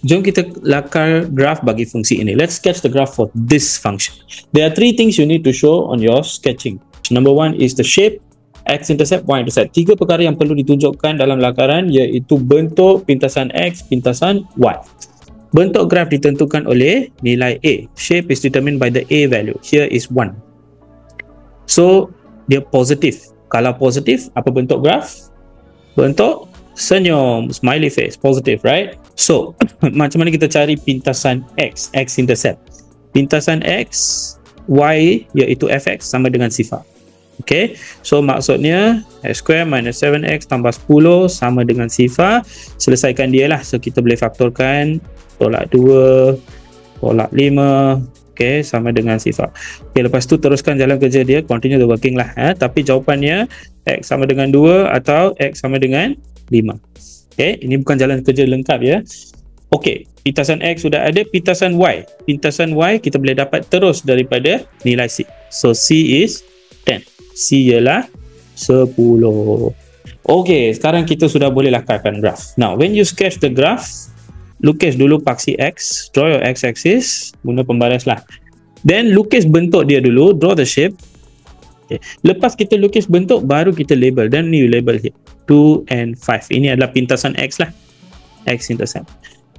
Jom kita lakar graph bagi fungsi ini. Let's sketch the graph for this function. There are three things you need to show on your sketching. Number one is the shape, x-intercept, y-intercept. Tiga perkara yang perlu ditunjukkan dalam lakaran iaitu bentuk, pintasan x, pintasan y. Bentuk graf ditentukan oleh nilai A. Shape is determined by the A value. Here is 1. So, dia positif. Kalau positif, apa bentuk graf? Bentuk senyum, smiley face, positif, right? So, macam mana kita cari pintasan x, x-intercept? Pintasan x, y iaitu fx sama dengan sifar. Okay, so maksudnya x square minus 7x tambah 10 sama dengan sifar. Selesaikan dia lah. So, kita boleh faktorkan tolak 2, tolak 5, okay, sama dengan sifar. Okay, lepas tu teruskan jalan kerja dia, continue the working lah. Tapi jawapannya x sama dengan 2 atau x sama dengan 5. Okay, ini bukan jalan kerja lengkap ya. Okay, pintasan x sudah ada, pintasan y. Pintasan y kita boleh dapat terus daripada nilai c. So c is 10. C ialah 10. Okay, sekarang kita sudah boleh lakarkan graph. Now, when you sketch the graph, lukis dulu paksi x, draw your x-axis, guna pembaris lah. Then lukis bentuk dia dulu, draw the shape. Okay. Lepas kita lukis bentuk, baru kita label. Dan ni you label here 2 and 5. Ini adalah pintasan x lah, x-intercept.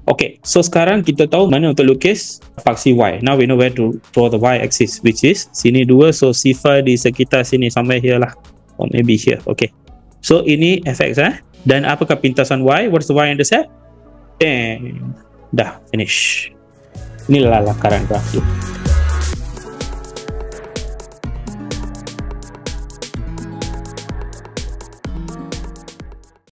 Okay, so sekarang kita tahu mana untuk lukis paksi y. Now we know where to draw the y-axis, which is sini 2, so sifar di sekitar sini, sampai here lah, or maybe here. Okay, so ini fx dan apakah pintasan y? What's the y-intercept? 10. Dah finish. Inilah lakaran graf tu.